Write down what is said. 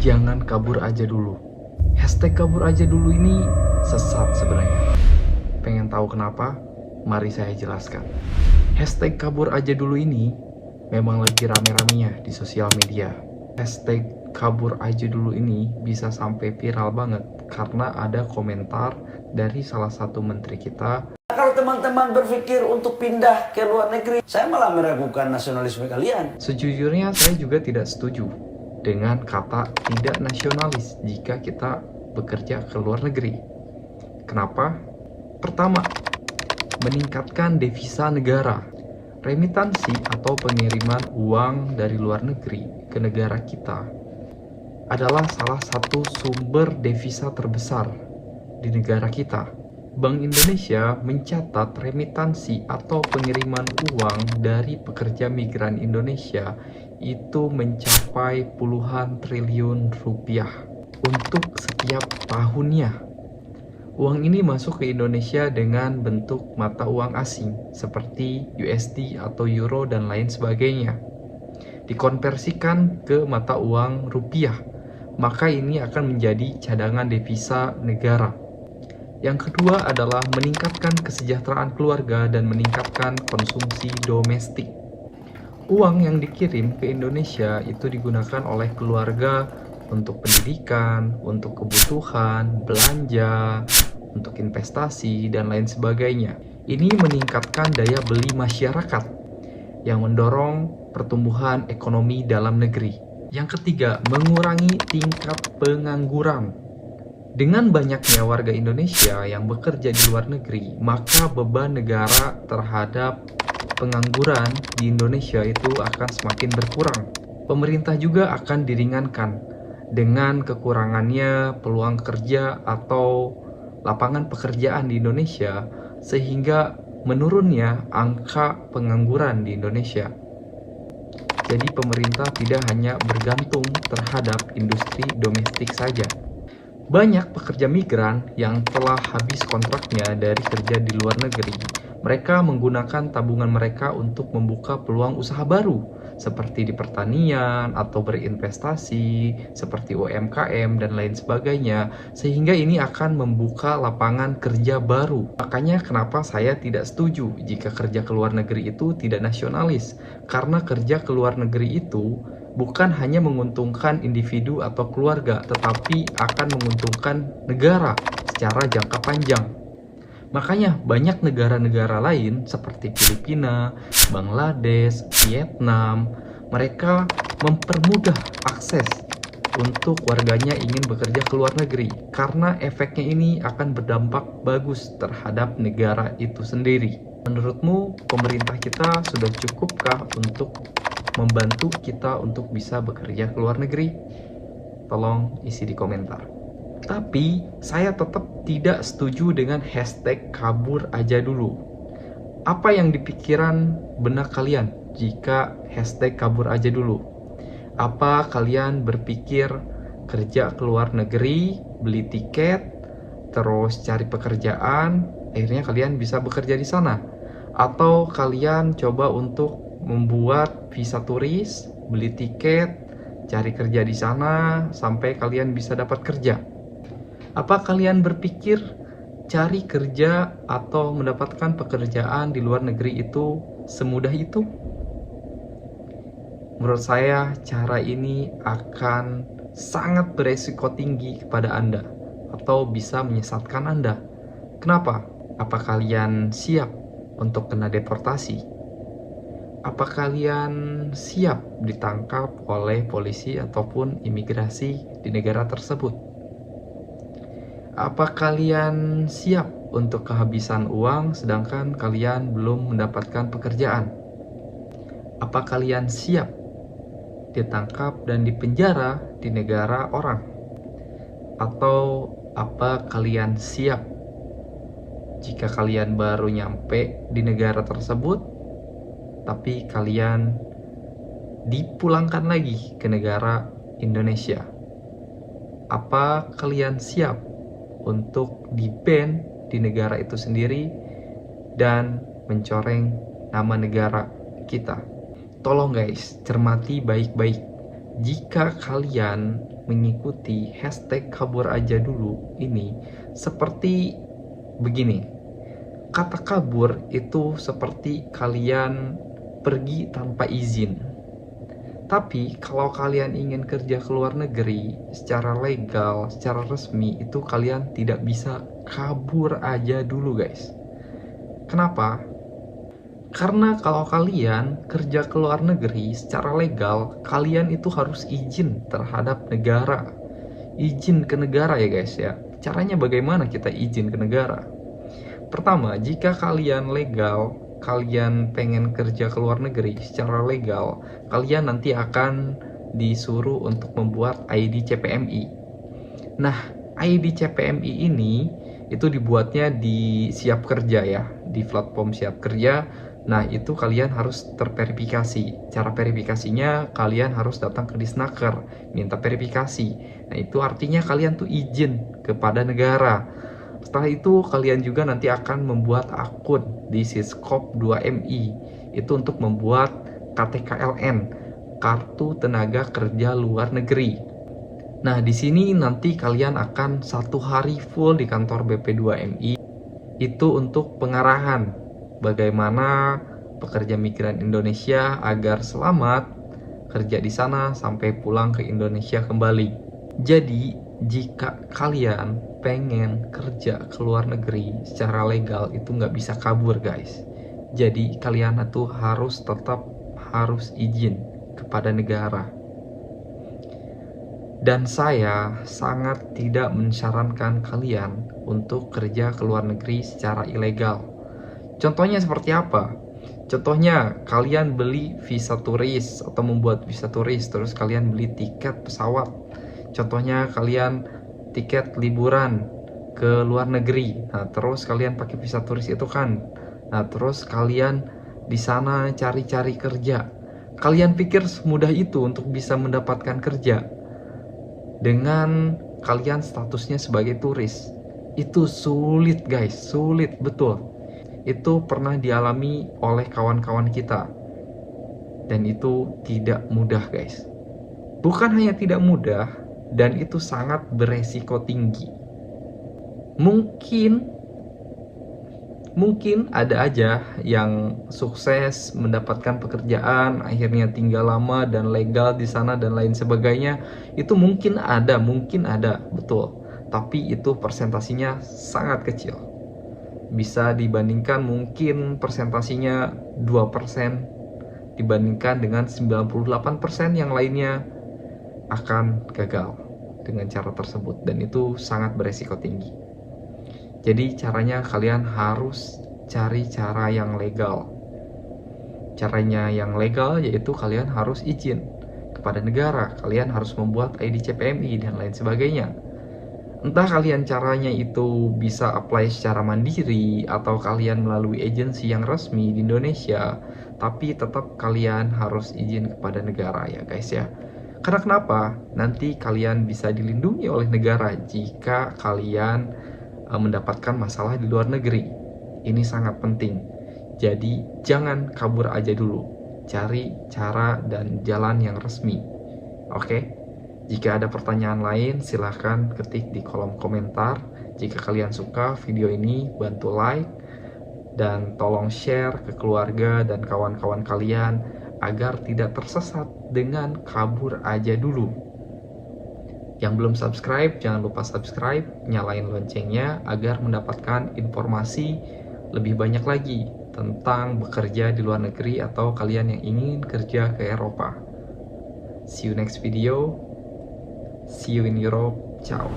Jangan kabur aja dulu. Hashtag kabur aja dulu ini sesat sebenarnya. Pengen tahu kenapa? Mari saya jelaskan. Hashtag kabur aja dulu ini memang lagi rame-ramenya di sosial media. Hashtag kabur aja dulu ini bisa sampai viral banget karena ada komentar dari salah satu menteri kita. Kalau teman-teman berpikir untuk pindah ke luar negeri, saya malah meragukan nasionalisme kalian. Sejujurnya saya juga tidak setuju dengan kata tidak nasionalis jika kita bekerja ke luar negeri. Kenapa? Pertama, meningkatkan devisa negara. Remitansi atau pengiriman uang dari luar negeri ke negara kita adalah salah satu sumber devisa terbesar di negara kita. Bank Indonesia mencatat remitansi atau pengiriman uang dari pekerja migran Indonesia itu mencapai puluhan triliun rupiah untuk setiap tahunnya. Uang ini masuk ke Indonesia dengan bentuk mata uang asing seperti USD atau Euro dan lain sebagainya. Dikonversikan ke mata uang rupiah, maka ini akan menjadi cadangan devisa negara. Yang kedua adalah meningkatkan kesejahteraan keluarga dan meningkatkan konsumsi domestik. Uang yang dikirim ke Indonesia itu digunakan oleh keluarga untuk pendidikan, untuk kebutuhan, belanja, untuk investasi, dan lain sebagainya. Ini meningkatkan daya beli masyarakat yang mendorong pertumbuhan ekonomi dalam negeri. Yang ketiga, mengurangi tingkat pengangguran. Dengan banyaknya warga Indonesia yang bekerja di luar negeri, maka beban negara terhadap pengangguran di Indonesia itu akan semakin berkurang. Pemerintah juga akan diringankan dengan kekurangannya peluang kerja atau lapangan pekerjaan di Indonesia, sehingga menurunnya angka pengangguran di Indonesia. Jadi pemerintah tidak hanya bergantung terhadap industri domestik saja. Banyak pekerja migran yang telah habis kontraknya dari kerja di luar negeri. Mereka menggunakan tabungan mereka untuk membuka peluang usaha baru, seperti di pertanian atau berinvestasi, seperti UMKM dan lain sebagainya, sehingga ini akan membuka lapangan kerja baru. Makanya kenapa saya tidak setuju jika kerja ke luar negeri itu tidak nasionalis, karena kerja ke luar negeri itu bukan hanya menguntungkan individu atau keluarga, tetapi akan menguntungkan negara secara jangka panjang. Makanya banyak negara-negara lain seperti Filipina, Bangladesh, Vietnam, mereka mempermudah akses untuk warganya ingin bekerja ke luar negeri, karena efeknya ini akan berdampak bagus terhadap negara itu sendiri. Menurutmu pemerintah kita sudah cukupkah untuk membantu kita untuk bisa bekerja ke luar negeri? Tolong isi di komentar. Tapi saya tetap tidak setuju dengan hashtag kabur aja dulu. Apa yang dipikiran benak kalian jika hashtag kabur aja dulu? Apa kalian berpikir kerja ke luar negeri, beli tiket, terus cari pekerjaan, akhirnya kalian bisa bekerja di sana? Atau kalian coba untuk membuat visa turis, beli tiket, cari kerja di sana sampai kalian bisa dapat kerja? Apa kalian berpikir cari kerja atau mendapatkan pekerjaan di luar negeri itu semudah itu? Menurut saya cara ini akan sangat beresiko tinggi kepada Anda atau bisa menyesatkan Anda. Kenapa? Apa kalian siap untuk kena deportasi? Apa kalian siap ditangkap oleh polisi ataupun imigrasi di negara tersebut? Apa kalian siap untuk kehabisan uang sedangkan kalian belum mendapatkan pekerjaan? Apa kalian siap ditangkap dan dipenjara di negara orang? Atau apa kalian siap jika kalian baru nyampe di negara tersebut, tapi kalian dipulangkan lagi ke negara Indonesia? Apa kalian siap untuk di-ban di negara itu sendiri dan mencoreng nama negara kita? Tolong guys, cermati baik-baik jika kalian mengikuti hashtag kabur aja dulu ini seperti begini. Kata kabur itu seperti kalian pergi tanpa izin. Tapi kalau kalian ingin kerja ke luar negeri secara legal, secara resmi, itu kalian tidak bisa kabur aja dulu guys. Kenapa? Karena kalau kalian kerja ke luar negeri secara legal, kalian itu harus izin terhadap negara. Izin ke negara ya guys ya. Caranya bagaimana kita izin ke negara? Pertama, jika kalian legal, kalian pengen kerja ke luar negeri secara legal, kalian nanti akan disuruh untuk membuat ID CPMI. Nah, ID CPMI ini itu dibuatnya di Siap Kerja ya, di platform Siap Kerja. Nah, itu kalian harus terverifikasi. Cara verifikasinya, kalian harus datang ke Disnaker, minta verifikasi. Nah, itu artinya kalian tuh izin kepada negara. Setelah itu, kalian juga nanti akan membuat akun di Siskop 2MI. Itu untuk membuat KTKLN, Kartu Tenaga Kerja Luar Negeri. Nah, di sini nanti kalian akan 1 hari full di kantor BP2MI. Itu untuk pengarahan bagaimana pekerja migran Indonesia agar selamat kerja di sana sampai pulang ke Indonesia kembali. Jadi, jika kalian pengen kerja ke luar negeri secara legal itu nggak bisa kabur guys. Jadi, kalian itu tetap harus izin kepada negara. Dan saya sangat tidak menyarankan kalian untuk kerja ke luar negeri secara ilegal. Contohnya seperti apa? Contohnya kalian beli visa turis atau membuat visa turis, terus kalian beli tiket pesawat. Contohnya kalian tiket liburan ke luar negeri. Nah, terus kalian pakai visa turis itu kan. Nah, terus kalian di sana cari-cari kerja. Kalian pikir semudah itu untuk bisa mendapatkan kerja dengan kalian statusnya sebagai turis? Itu sulit guys, sulit betul. Itu pernah dialami oleh kawan-kawan kita, dan itu tidak mudah guys. Bukan hanya tidak mudah, dan itu sangat beresiko tinggi. Mungkin ada aja yang sukses mendapatkan pekerjaan, akhirnya tinggal lama dan legal di sana dan lain sebagainya. Itu mungkin ada, betul. Tapi itu persentasinya sangat kecil. Bisa dibandingkan mungkin persentasinya 2% dibandingkan dengan 98% yang lainnya akan gagal dengan cara tersebut, dan itu sangat beresiko tinggi. Jadi caranya kalian harus cari cara yang legal. Caranya yang legal yaitu kalian harus izin kepada negara, kalian harus membuat ID CPMI dan lain sebagainya. Entah kalian caranya itu bisa apply secara mandiri atau kalian melalui agensi yang resmi di Indonesia, tapi tetap kalian harus izin kepada negara ya guys ya. Karena kenapa? Nanti kalian bisa dilindungi oleh negara jika kalian mendapatkan masalah di luar negeri. Ini sangat penting. Jadi jangan kabur aja dulu. Cari cara dan jalan yang resmi. Oke? Jika ada pertanyaan lain, silahkan ketik di kolom komentar. Jika kalian suka video ini, bantu like dan tolong share ke keluarga dan kawan-kawan kalian agar tidak tersesat dengan kabur aja dulu. Yang belum subscribe, jangan lupa subscribe, nyalain loncengnya agar mendapatkan informasi lebih banyak lagi tentang bekerja di luar negeri atau kalian yang ingin kerja ke Eropa. See you next video. See you in Europe. Ciao.